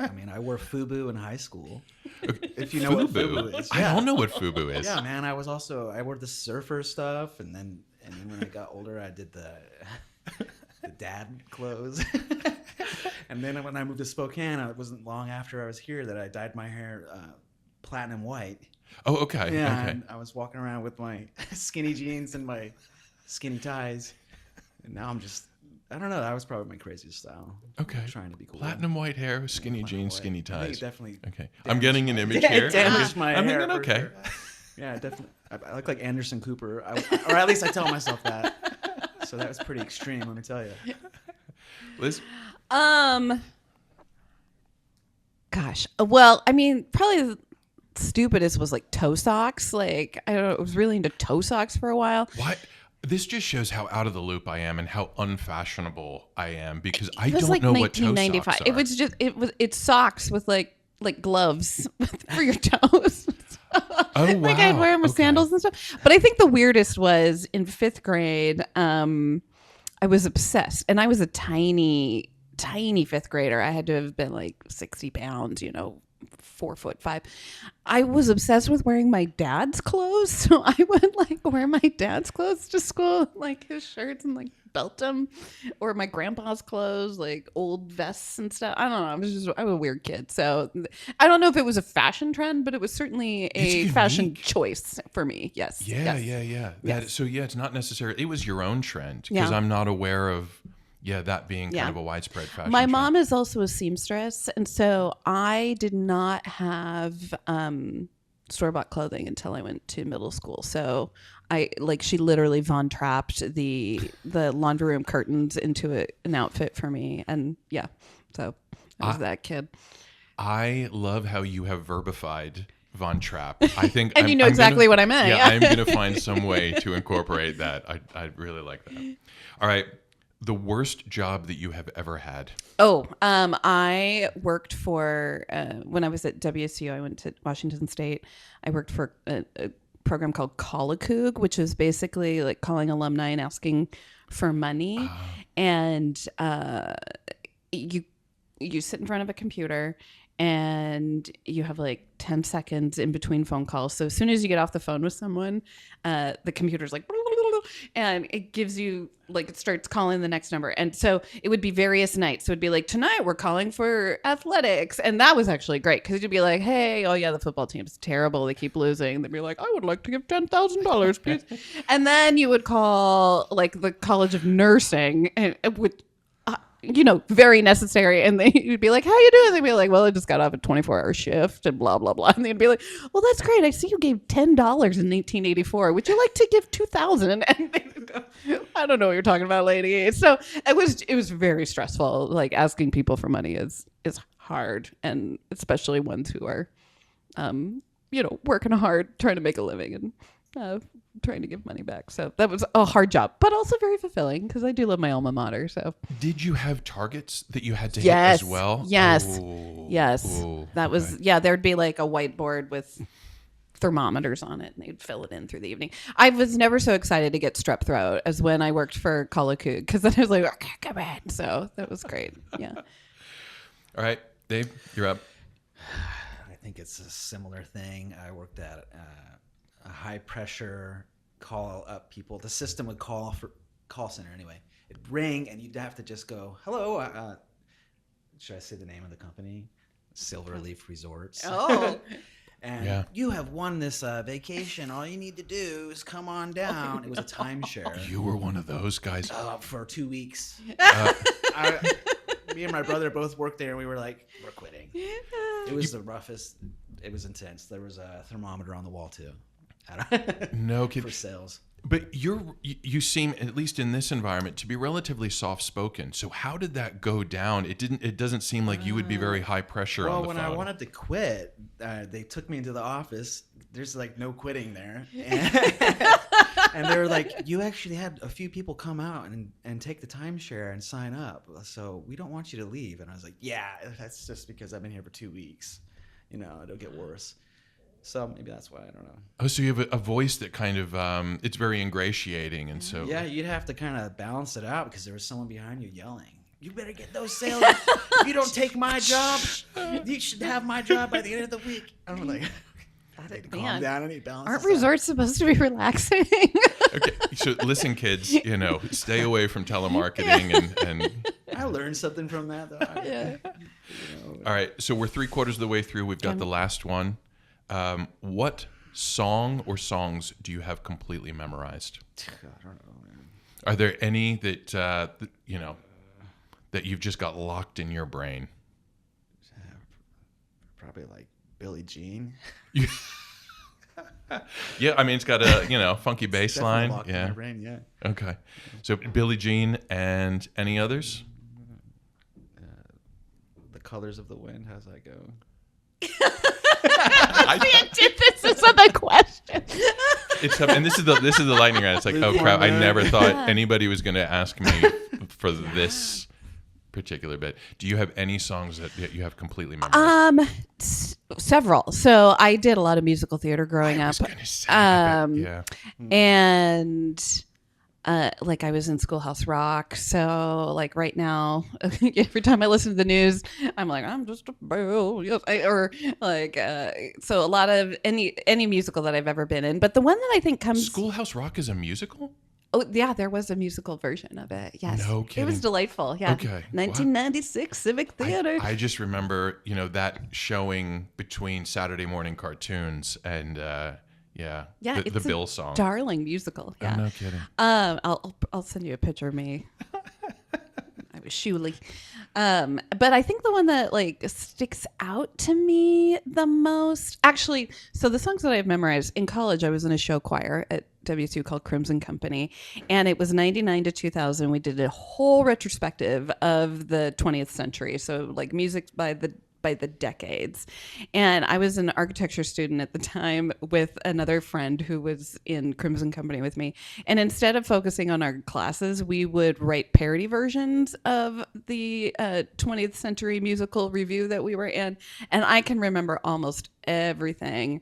S2: I mean, I wore FUBU in high school. If you know what FUBU is.
S1: I don't know what FUBU is.
S2: Yeah, man. I wore the surfer stuff, and then when I got older, I did the dad clothes. And then when I moved to Spokane, it wasn't long after I was here that I dyed my hair platinum white.
S1: Oh, okay.
S2: Yeah,
S1: Okay.
S2: and I was walking around with my skinny jeans and my skinny ties. And now I don't know. That was probably my craziest style.
S1: Okay.
S2: Trying to be cool.
S1: Platinum white hair, skinny jeans,
S2: white.
S1: skinny
S2: I think
S1: ties.
S2: it definitely.
S1: Okay. I'm getting an image here.
S2: It damaged my
S1: I'm
S2: hair.
S1: thinking,
S2: for
S1: okay.
S2: sure. Yeah, definitely. I look like Anderson Cooper, or at least I tell myself that. So that was pretty extreme, let me tell you.
S1: Liz?
S3: Gosh. Well, I mean, probably the stupidest was like toe socks. Like, I don't know, I was really into toe socks for a while.
S1: What? This just shows how out of the loop I am and how unfashionable I am because I
S3: It was
S1: don't
S3: like
S1: know what toe
S3: 1995.
S1: socks are.
S3: It was just it's socks with like gloves for your toes.
S1: Oh, wow.
S3: Like I'd wear them with sandals and stuff. But I think the weirdest was in 5th grade. I was obsessed, and I was a tiny 5th grader. I had to have been like 60 pounds, 4'5". I was obsessed with wearing my dad's clothes, so I would like wear my dad's clothes to school, like his shirts and like belt them, or my grandpa's clothes, like old vests and stuff. I don't know. I was a weird kid. So I don't know if it was a fashion trend, but it was certainly a fashion
S1: unique.
S3: choice for me. Yes.
S1: Yeah,
S3: Yes.
S1: yeah.
S3: Yes.
S1: So yeah, it's not necessarily. It was your own trend because
S3: Yeah.
S1: I'm not aware of that being
S3: Yeah.
S1: kind of a widespread fashion.
S3: My
S1: trend.
S3: mom is also a seamstress, and so I did not have store-bought clothing until I went to middle school. So she literally Von Trapped the laundry room curtains into an outfit for me, and yeah, so I was that kid.
S1: I love how you have verbified Von Trapp. I think,
S3: And you know exactly what I meant.
S1: Yeah,
S3: Yeah.
S1: I'm gonna find some way to incorporate that. I really like that. All right, the worst job that you have ever had.
S3: Oh, I worked for when I was at WSU. I went to Washington State. I worked for a program called Call-a-Coog, which is basically like calling alumni and asking for money. And you sit in front of a computer and you have like 10 seconds in between phone calls. So as soon as you get off the phone with someone, the computer's like, and it gives you like, it starts calling the next number. And so it would be various nights. So it'd be like, tonight we're calling for athletics. And that was actually great because you'd be like, hey, oh yeah, the football team's terrible. They keep losing. They'd be like, I would like to give $10,000, please. And then you would call like the College of Nursing and with, very necessary. And you'd be like, how you doing? They'd be like, well, I just got off a 24-hour shift and blah, blah, blah. And they'd be like, well, that's great. I see you gave $10 in 1884. Would you like to give 2,000? And they'd go, I don't know what you're talking about, lady. So it was very stressful. Like asking people for money is hard. And especially ones who are, working hard, trying to make a living and trying to give money back. So that was a hard job, but also very fulfilling because I do love my alma mater. So
S1: Did you have targets that you had to hit as well?
S3: Yes.
S1: Oh,
S3: Yes.
S1: oh,
S3: That was, there'd be like a whiteboard with thermometers on it and they'd fill it in through the evening. I was never so excited to get strep throat as when I worked for Call-a-Coog because then I was like, okay, come in. So that was great. Yeah.
S1: All right, Dave, you're up.
S2: I think it's a similar thing. I worked at a high pressure call up people. The system would call for call center anyway. It'd ring and you'd have to just go, hello. Should I say the name of the company? Silverleaf Resorts.
S3: Oh.
S2: And you have won this vacation. All you need to do is come on down. It was a timeshare.
S1: You were one of those guys.
S2: For 2 weeks. Me and my brother both worked there, and we were like, we're quitting. It was the roughest. It was intense. There was a thermometer on the wall, too.
S1: No kid.
S2: For sales.
S1: But you seem, at least in this environment, to be relatively soft-spoken. So how did that go down? It doesn't seem like you would be very high pressure on the phone.
S2: Well, when I wanted to quit, they took me into the office. There's like no quitting there. And they were like, you actually had a few people come out and take the timeshare and sign up. So we don't want you to leave. And I was like, yeah, that's just because I've been here for 2 weeks. It'll get worse. So maybe that's why, I don't know.
S1: Oh, so you have a voice that kind of, it's very ingratiating. And so.
S2: Yeah, you'd have to kind of balance it out because there was someone behind you yelling. You better get those sales. If you don't take my job, you should have my job by the end of the week. I'm like, I need to calm down. I need to balance.
S3: Aren't resorts supposed to be relaxing?
S1: Okay, so listen, kids, stay away from telemarketing and
S2: I learned something from that, though.
S1: All right, so we're 3/4 of the way through. We've got the last one. What song or songs do you have completely memorized?
S2: I don't know, man.
S1: Are there any that that you've just got locked in your brain?
S2: Probably like Billie Jean.
S1: Yeah, I mean it's got a funky bass line.
S2: Locked in my brain, yeah.
S1: Okay, so Billie Jean and any others?
S2: The Colors of the Wind. How's that go?
S3: The antithesis of the question.
S1: It's tough, and this is the lightning round. It's like, oh crap! I never thought anybody was going to ask me for this particular bit. Do you have any songs that you have completely memorized?
S3: Several. So I did a lot of musical theater growing up.
S1: I was gonna say, yeah.
S3: And like I was in Schoolhouse Rock. So like right now, every time I listen to the news, I'm like, I'm just a bell. Yes. So a lot of any musical that I've ever been in. But the one that I think comes.
S1: Schoolhouse Rock is a musical?
S3: Oh, yeah, there was a musical version of it. Yes.
S1: No
S3: It
S1: kidding.
S3: was delightful. Yeah.
S1: Okay.
S3: 1996 Civic Theater.
S1: I just remember, that showing between Saturday morning cartoons and
S3: yeah,
S1: the
S3: it's a
S1: Bill song.
S3: darling musical. Yeah.
S1: Oh, no kidding.
S3: I'll send you a picture of me. I was Shuley. But I think the one that like sticks out to me the most, actually, so the songs that I've memorized in college, I was in a show choir at WSU called Crimson Company, and it was 99 to 2000. We did a whole retrospective of the 20th century. So like music by the decades. And I was an architecture student at the time with another friend who was in Crimson Company with me. And instead of focusing on our classes, we would write parody versions of the 20th century musical review that we were in. And I can remember almost everything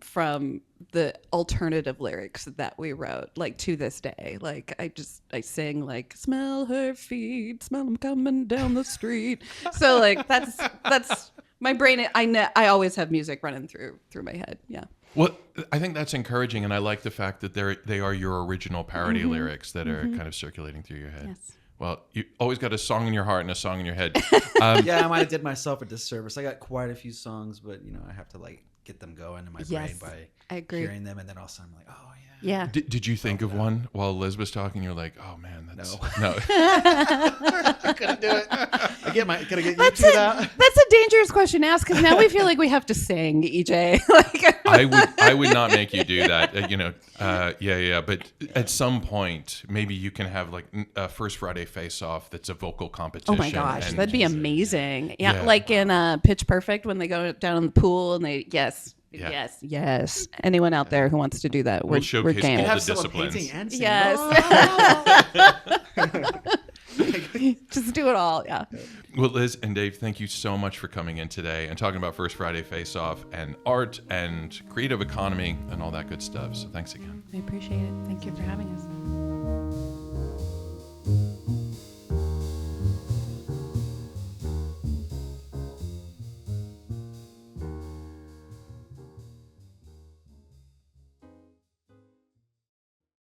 S3: from the alternative lyrics that we wrote, like to this day. Like I sing like, smell her feet, smell them coming down the street. So like that's my brain. I always have music running through my head. Yeah.
S1: Well, I think that's encouraging, and I like the fact that they are your original parody lyrics that are kind of circulating through your head.
S3: Yes.
S1: Well, you always got a song in your heart and a song in your head.
S2: Yeah, I might have did myself a disservice. I got quite a few songs, but I have to like get them going in my brain by
S3: I agree.
S2: hearing them, and then also I'm like, oh yeah.
S3: Yeah.
S1: Did you think of one while Liz was talking? You're like, oh man, that's no.
S2: I couldn't do it. Gotta get YouTube out.
S3: That's a dangerous question to ask, because now we feel like we have to sing, EJ. Like,
S1: I would not make you do that. Yeah. But at some point, maybe you can have like a First Friday face-off that's a vocal competition.
S3: oh my gosh,
S1: and-
S3: that'd be amazing. Yeah,
S1: Yeah.
S3: like in Pitch Perfect when they go down in the pool and they
S1: Yeah.
S3: yes. Anyone out there who wants to do that,
S1: We'll
S3: we're
S1: showcase
S3: game.
S1: all
S2: Have
S1: the
S2: someone
S1: disciplines.
S2: painting and singing.
S3: Yes. Just do it all. Yeah.
S1: Well, Liz and Dave, thank you so much for coming in today and talking about First Friday Face-Off and art and creative economy and all that good stuff. So thanks again.
S3: I appreciate it. Thank you for having us.